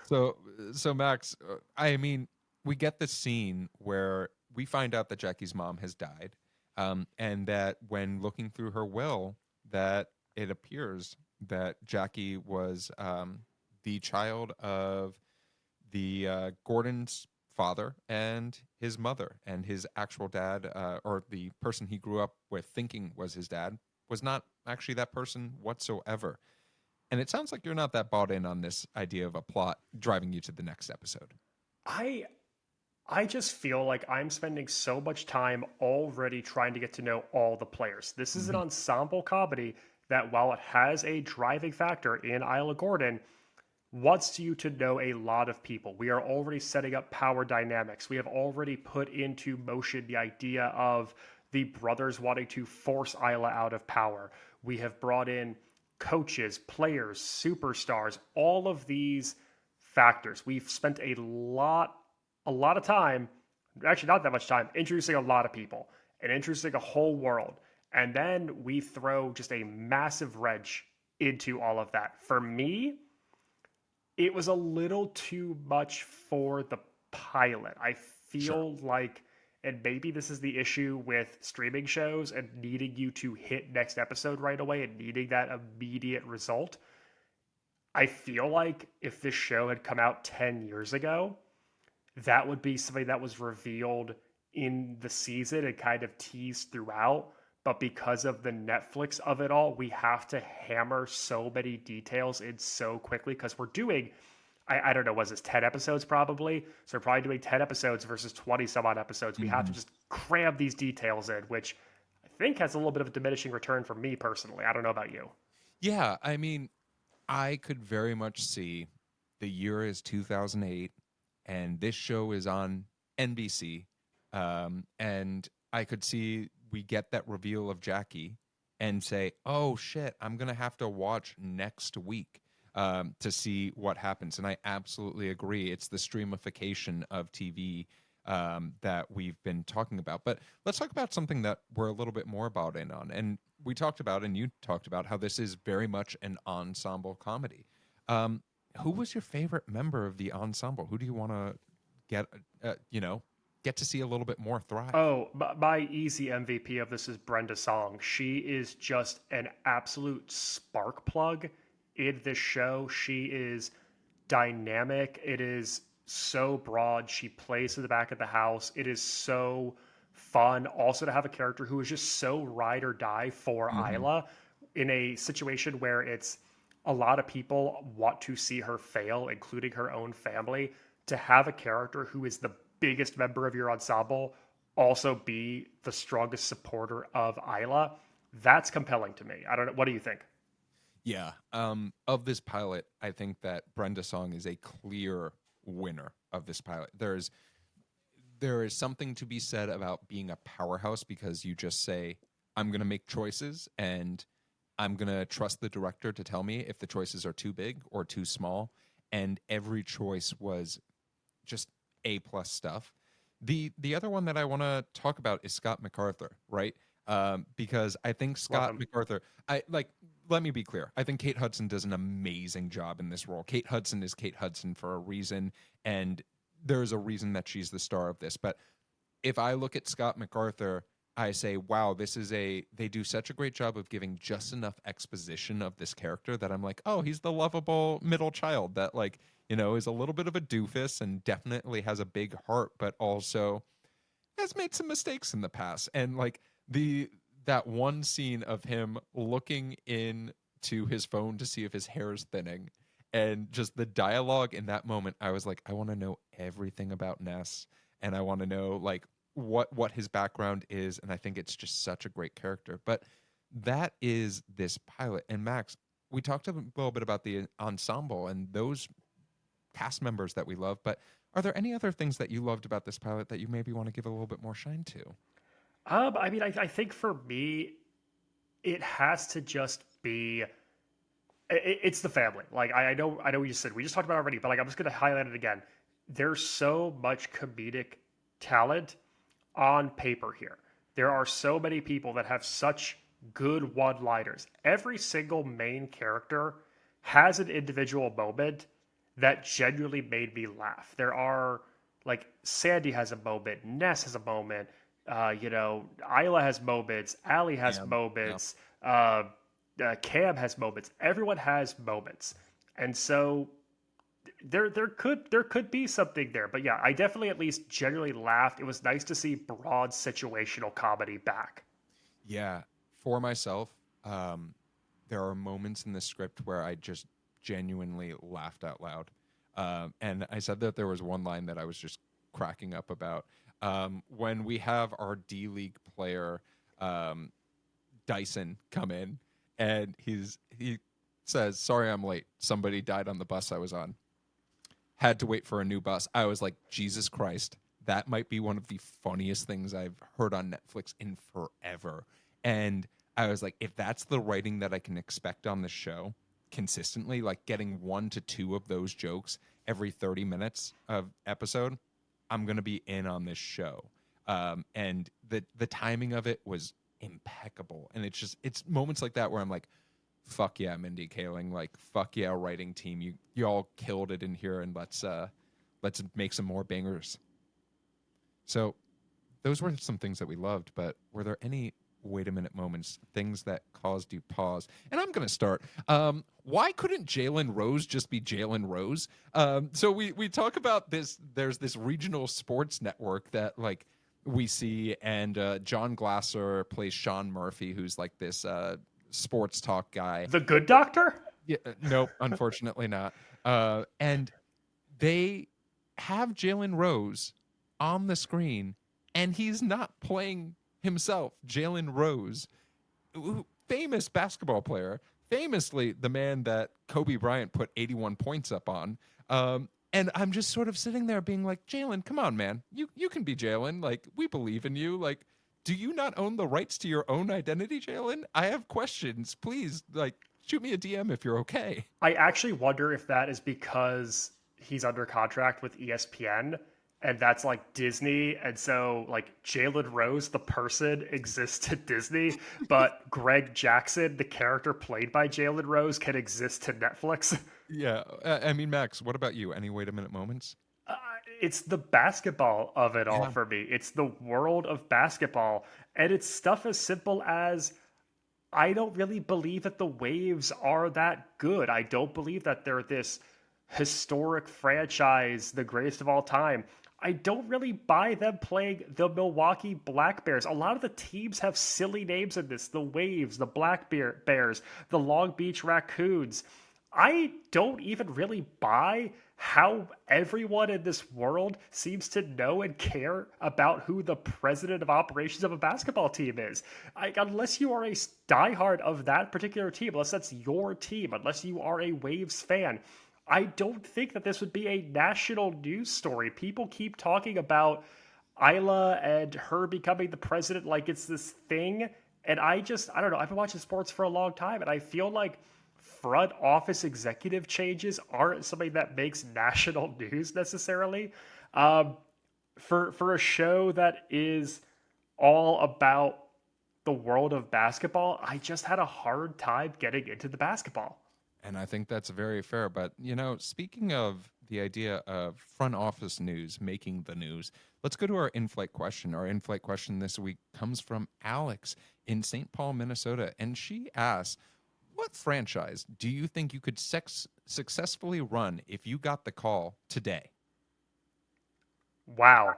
So Max, I mean, we get this scene where we find out that Jackie's mom has died, and that when looking through her will, that it appears that Jackie was the child of the Gordon's father and his mother, and his actual dad, or the person he grew up with thinking was his dad, was not actually that person whatsoever. And it sounds like you're not that bought in on this idea of a plot driving you to the next episode. I just feel like I'm spending so much time already trying to get to know all the players. This is an ensemble comedy that, while it has a driving factor in Isla Gordon, wants you to know a lot of people. We are already setting up power dynamics. We have already put into motion the idea of the brothers wanting to force Isla out of power. We have brought in coaches, players, superstars, all of these factors. We've spent a lot of time, actually not that much time, introducing a lot of people and introducing a whole world. And then we throw just a massive wrench into all of that. For me, it was a little too much for the pilot. I feel like, and maybe this is the issue with streaming shows and needing you to hit next episode right away and needing that immediate result. I feel like if this show had come out 10 years ago, that would be something that was revealed in the season and kind of teased throughout. But because of the Netflix of it all, we have to hammer so many details in so quickly because we're doing, I don't know, was this 10 episodes probably? So we're probably doing 10 episodes versus 20 some odd episodes. We have to just cram these details in, which I think has a little bit of a diminishing return for me personally. I don't know about you. Yeah, I mean, I could very much see the year is 2008 and this show is on NBC. And I could see we get that reveal of Jackie and say, oh shit, I'm going to have to watch next week to see what happens. And I absolutely agree. It's the streamification of TV that we've been talking about. But let's talk about something that we're a little bit more bought in on. And we talked about, and you talked about, how this is very much an ensemble comedy. Who was your favorite member of the ensemble? Who do you want to get, get to see a little bit more thrive? Oh, my easy MVP of this is Brenda Song. She is just an absolute spark plug in this show. She is dynamic. It is so broad. She plays in the back of the house. It is so fun also to have a character who is just so ride or die for Isla in a situation where it's a lot of people want to see her fail, including her own family. To have a character who is the biggest member of your ensemble also be the strongest supporter of Isla, that's compelling to me. I don't know. What do you think? Yeah. Of this pilot, I think that Brenda Song is a clear winner of this pilot. there is something to be said about being a powerhouse because you just say, I'm going to make choices and I'm going to trust the director to tell me if the choices are too big or too small. And every choice was just A plus stuff. The other one that I want to talk about is Scott MacArthur, right? Because I think Love Scott him. MacArthur, I like. Let me be clear. I think Kate Hudson does an amazing job in this role. Kate Hudson is Kate Hudson for a reason, and there's a reason that she's the star of this. But if I look at Scott MacArthur, I say, wow, they do such a great job of giving just enough exposition of this character that I'm like, oh, he's the lovable middle child that, like, is a little bit of a doofus and definitely has a big heart, but also has made some mistakes in the past. And like that one scene of him looking into his phone to see if his hair is thinning and just the dialogue in that moment, I was like, I want to know everything about Ness and I want to know like what his background is. And I think it's just such a great character. But that is this pilot. And Max, we talked a little bit about the ensemble and those cast members that we love, but are there any other things that you loved about this pilot that you maybe want to give a little bit more shine to? I mean, I think for me, it has to just be it's the family. Like I know we just talked about it already, but like I'm just gonna highlight it again. There's so much comedic talent on paper here. There are so many people that have such good one-liners. Every single main character has an individual moment that genuinely made me laugh. There are like Sandy has a moment, Ness has a moment, Isla has moments, Allie has Yeah. moments, Cam has moments. Everyone has moments, and so there could be something there. But yeah, I definitely at least genuinely laughed. It was nice to see broad situational comedy back. Yeah. For myself, um, there are moments in the script where I just genuinely laughed out loud. And I said that there was one line that I was just cracking up about. When we have our D League player, um, Dyson, come in and he says, "Sorry, I'm late. Somebody died on the bus I was on. Had to wait for a new bus." I was like, Jesus Christ, that might be one of the funniest things I've heard on Netflix in forever. And I was like, if that's the writing that I can expect on the show consistently, like getting 1 to 2 of those jokes every 30 minutes of episode, I'm gonna be in on this show. And the timing of it was impeccable. And it's moments like that where I'm like, fuck yeah, Mindy Kaling, like fuck yeah, writing team, you all killed it in here, and let's make some more bangers. So those were some things that we loved, but were there any wait a minute moments, things that caused you pause? And I'm gonna start. Why couldn't Jalen Rose just be Jalen Rose? So we talk about this. There's this regional sports network that like we see, and John Glasser plays Sean Murphy, who's like this sports talk guy. The Good Doctor. Yeah, nope, unfortunately not. And they have Jalen Rose on the screen, and he's not playing himself. Jalen Rose, famous basketball player, famously the man that Kobe Bryant put 81 points up on. And I'm just sort of sitting there being like, Jalen, come on, man. You can be Jalen. Like, we believe in you. Like, do you not own the rights to your own identity, Jalen? I have questions. Please, like, shoot me a DM if you're okay. I actually wonder if that is because he's under contract with ESPN and that's like Disney. And so, like, Jalen Rose, the person, exists to Disney, but Greg Jackson, the character played by Jalen Rose, can exist to Netflix. Yeah. I mean, Max, what about you? Any wait a minute moments? Uh, it's the basketball of it all Yeah. for me. It's the world of basketball. And it's stuff as simple as I don't really believe that the Waves are that good. I don't believe that they're this historic franchise, the greatest of all time. I don't really buy them playing the Milwaukee Black Bears. A lot of the teams have silly names in this: the Waves, the Bears, the Long Beach Raccoons. I don't even really buy how everyone in this world seems to know and care about who the president of operations of a basketball team is. Unless you are a diehard of that particular team, unless that's your team, unless you are a Waves fan, I don't think that this would be a national news story. People keep talking about Isla and her becoming the president like it's this thing. And I don't know. I've been watching sports for a long time, and I feel like front office executive changes aren't something that makes national news necessarily. Um, for a show that is all about the world of basketball, I just had a hard time getting into the basketball. And I think that's very fair. But, speaking of the idea of front office news making the news, let's go to our in flight question. Our in flight question this week comes from Alex in St. Paul, Minnesota. And she asks, what franchise do you think you could successfully run if you got the call today? Wow.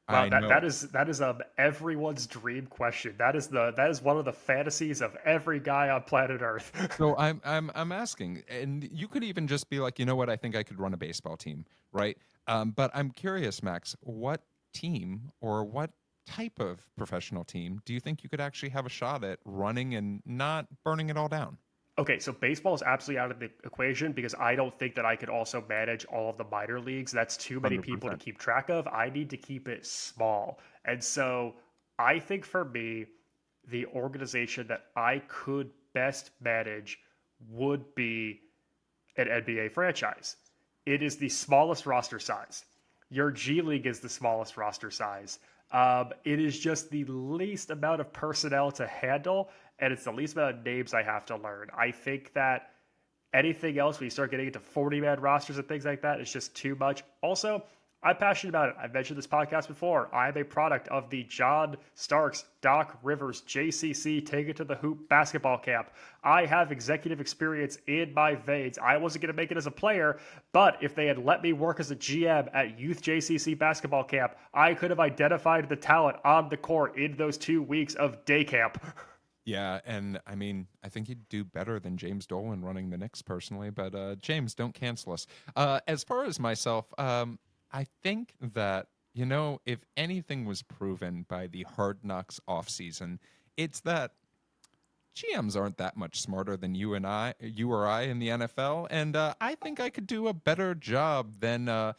Wow, I that know. that is everyone's dream question. That is one of the fantasies of every guy on planet Earth. So I'm asking, and you could even just be like, you know what? I think I could run a baseball team, right? But I'm curious, Max, what team or what type of professional team do you think you could actually have a shot at running and not burning it all down? Okay, so baseball is absolutely out of the equation because I don't think that I could also manage all of the minor leagues. That's too many people to 100%. keep track of. I need to keep it small. And so I think for me, the organization that I could best manage would be an NBA franchise. It is the smallest roster size. Your G League is the smallest roster size. It is just the least amount of personnel to handle, and it's the least amount of names I have to learn. I think that anything else, when you start getting into 40-man rosters and things like that, it's just too much. Also, I'm passionate about it. I've mentioned this podcast before. I'm a product of the John Starks, Doc Rivers, JCC, Take It to the Hoop basketball camp. I have executive experience in my veins. I wasn't going to make it as a player, but if they had let me work as a GM at Youth JCC basketball camp, I could have identified the talent on the court in those 2 weeks of day camp. Yeah, and I mean, I think you'd do better than James Dolan running the Knicks personally, but James, don't cancel us. As far as myself, I think that, if anything was proven by the Hard Knocks offseason, it's that GMs aren't that much smarter than you or I in the NFL, and I think I could do a better job than Mr.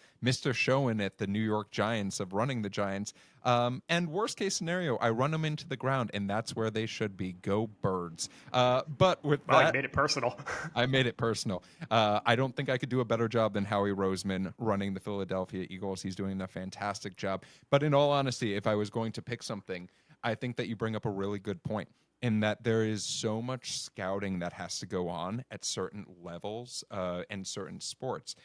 Showen at the New York Giants of running the Giants. And worst case scenario, I run them into the ground, and that's where they should be. Go Birds! But with Wow, you that, made it personal. I made it personal. I don't think I could do a better job than Howie Roseman running the Philadelphia Eagles. He's doing a fantastic job. But in all honesty, if I was going to pick something, I think that you bring up a really good point in that there is so much scouting that has to go on at certain levels and certain sports.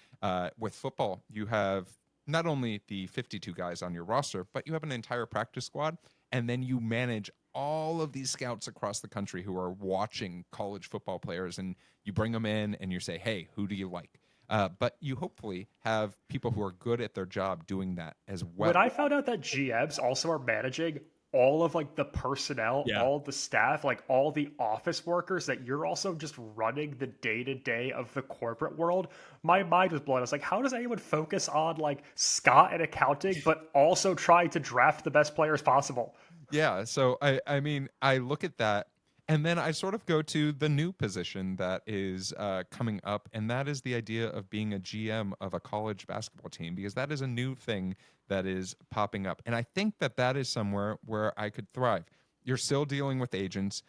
With football, you have not only the 52 guys on your roster, but you have an entire practice squad, and then you manage all of these scouts across the country who are watching college football players, and you bring them in and you say, hey, who do you like? But you hopefully have people who are good at their job doing that as When well. I found out that GMs also are managing all of like the personnel, Yeah. all the staff, like all the office workers, that you're also just running the day to day of the corporate world, my mind was blown. I was like, how does anyone focus on like Scott and accounting, but also trying to draft the best players possible? Yeah, so I mean, I look at that, and then I sort of go to the new position that is coming up, and that is the idea of being a GM of a college basketball team, because that is a new thing that is popping up, and I think that that is somewhere where I could thrive. You're still dealing with agents,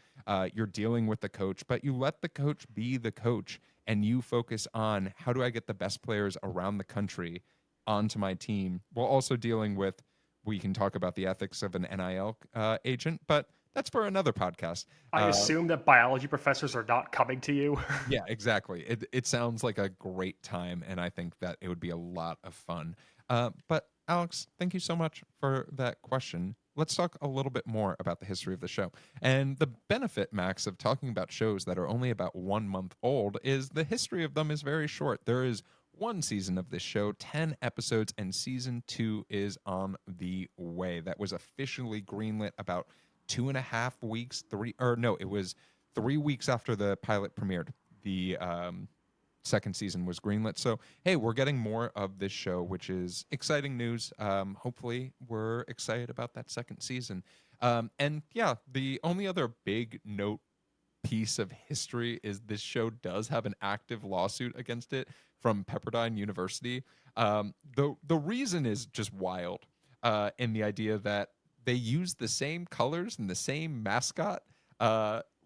you're dealing with the coach, but you let the coach be the coach, and you focus on how do I get the best players around the country onto my team, while also dealing with, we can talk about the ethics of an NIL agent, but that's for another podcast. I Uh, assume that biology professors are not coming to you. yeah, exactly. It sounds like a great time, and I think that it would be a lot of fun. But Alex, thank you so much for that question. Let's talk a little bit more about the history of the show. And the benefit, Max, of talking about shows that are only about 1 month old is the history of them is very short. There is one season of this show, 10 episodes, and season 2 is on the way. That was officially greenlit about 2.5 weeks, it was 3 weeks after the pilot premiered. The second season was greenlit. So, hey, we're getting more of this show, which is exciting news. Hopefully, we're excited about that second season. And yeah, the only other big note piece of history is this show does have an active lawsuit against it from Pepperdine University. The reason is just wild. in the idea that they use the same colors and the same mascot,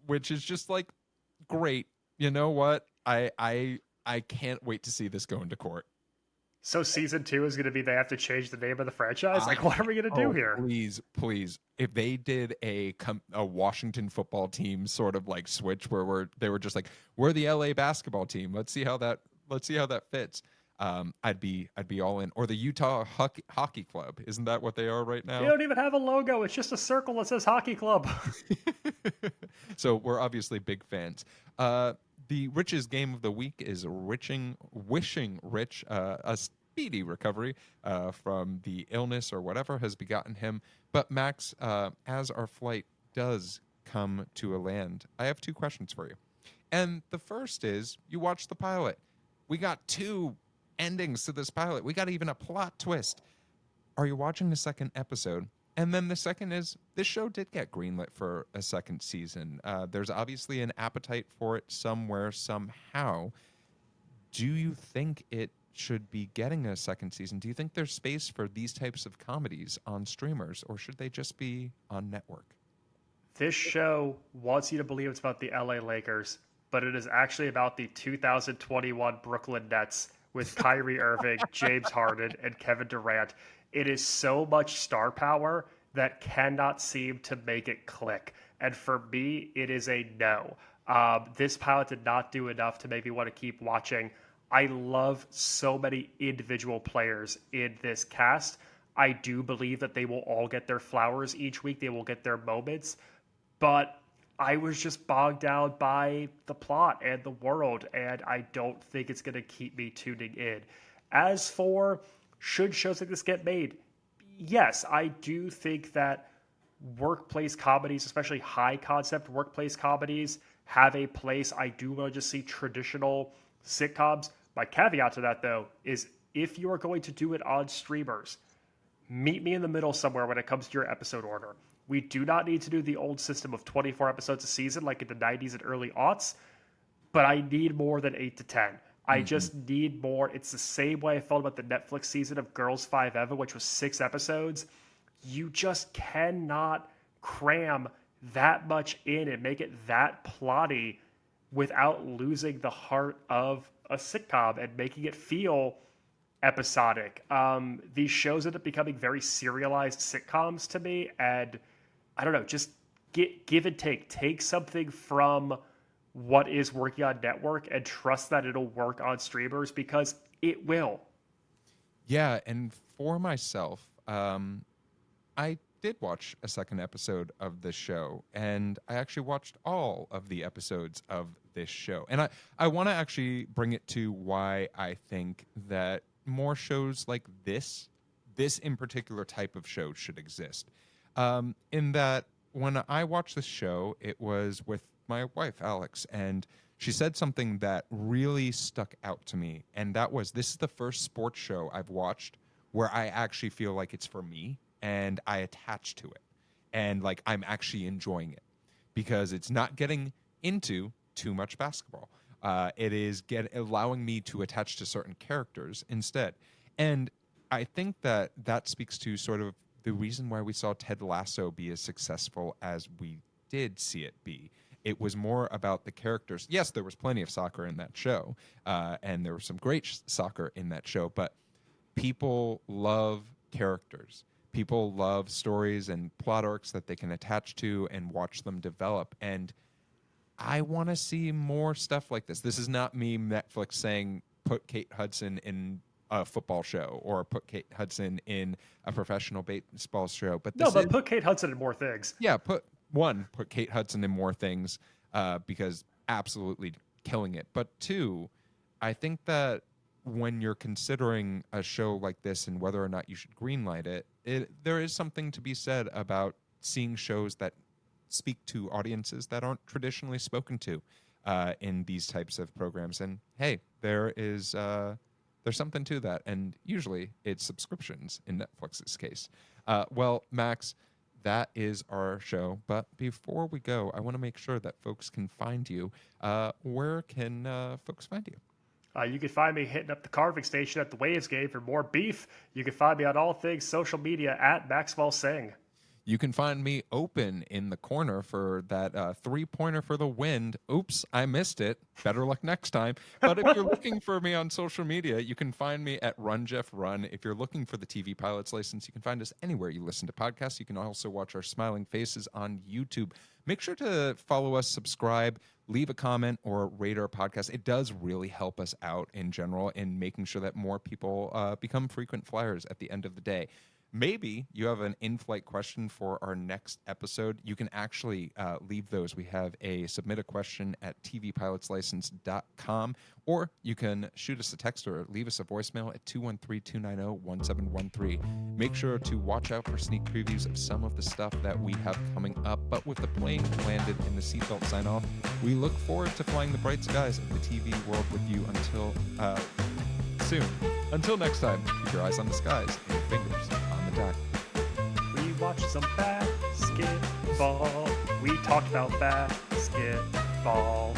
which is just like great. You know what? I can't wait to see this go into court. So season 2 is going to be they have to change the name of the franchise. Like, I what are we going to do oh here? please, please. If they did a Washington football team sort of like switch where they were just like, we're the LA basketball team. Let's see how that fits. I'd be all in. Or the Utah Hockey Club. Isn't that what they are right They now? don't even have a logo. It's just a circle that says hockey club. So we're obviously big fans. The Rich's game of the week is wishing Rich a speedy recovery from the illness or whatever has begotten him. But Max, as our flight does come to a land, I have two questions for you. And the first is, you watched the pilot. We got two endings to this pilot. We got even a plot twist. Are you watching the second episode? And then the second is, this show did get greenlit for a second season. There's obviously an appetite for it somewhere, somehow. Do you think it should be getting a second season? Do you think there's space for these types of comedies on streamers, or should they just be on network? This show wants you to believe it's about the LA Lakers, but it is actually about the 2021 Brooklyn Nets with Kyrie Irving, James Harden, and Kevin Durant. It is so much star power that cannot seem to make it click. And for me, it is a no. This pilot did not do enough to make me want to keep watching. I love so many individual players in this cast. I do believe that they will all get their flowers each week. They will get their moments. But I was just bogged down by the plot and the world, and I don't think it's going to keep me tuning in. As for should shows like this get made, yes, I do think that workplace comedies, especially high concept workplace comedies, have a place. I do want to just see traditional sitcoms. My caveat to that, though, is if you are going to do it on streamers, meet me in the middle somewhere when it comes to your episode order. We do not need to do the old system of 24 episodes a season like in the 90s and early aughts, but I need more than 8 to 10. I just need more. It's the same way I felt about the Netflix season of Girls 5 Eva, which was 6 episodes. You just cannot cram that much in and make it that plotty without losing the heart of a sitcom and making it feel episodic. These shows end up becoming very serialized sitcoms to me, and I don't know, just give and take. Take something from what is working on network and trust that it'll work on streamers because it will. Yeah, and for myself, I did watch a second episode of this show, and I actually watched all of the episodes of this show. And I want to actually bring it to why I think that more shows like this in particular type of show should exist. In that, when I watched this show, it was with my wife, Alex, and she said something that really stuck out to me. And that was, this is the first sports show I've watched where I actually feel like it's for me and I attach to it. And like I'm actually enjoying it because it's not getting into too much basketball. It is allowing me to attach to certain characters instead. And I think that speaks to sort of the reason why we saw Ted Lasso be as successful as we did see it be. It was more about the characters. Yes, there was plenty of soccer in that show, and there was some great soccer in that show, but people love characters. People love stories and plot arcs that they can attach to and watch them develop. And I want to see more stuff like this. This is not me, Netflix, saying put Kate Hudson in a football show or put Kate Hudson in a professional baseball show. But No, this but is, put Kate Hudson in more things. yeah, put Kate Hudson in more things because absolutely killing it. But two, I think that when you're considering a show like this and whether or not you should greenlight it, there is something to be said about seeing shows that speak to audiences that aren't traditionally spoken to in these types of programs. And hey, there's something to that, and usually it's subscriptions in Netflix's case. Well, Max, that is our show. But before we go, I want to make sure that folks can find you. Where can folks find you? You can find me hitting up the carving station at the Waves game for more beef. You can find me on all things social media at Maxwell Singh. You can find me open in the corner for that three-pointer for the wind. Oops, I missed it. Better luck next time. But if you're looking for me on social media, you can find me at Run Jeff Run. If you're looking for the TV Pilot's License, you can find us anywhere you listen to podcasts. You can also watch our smiling faces on YouTube. Make sure to follow us, subscribe, leave a comment, or rate our podcast. It does really help us out in general in making sure that more people become frequent flyers at the end of the day. Maybe you have an in-flight question for our next episode. You can actually leave those. We have a submit a question at tvpilotslicense.com, or you can shoot us a text or leave us a voicemail at 213-290-1713. Make sure to watch out for sneak previews of some of the stuff that we have coming up. But with the plane landed and the seatbelt sign-off, we look forward to flying the bright skies of the TV world with you until soon. Until next time, keep your eyes on the skies and your fingers on the deck. We watched some basketball. We talked about basketball.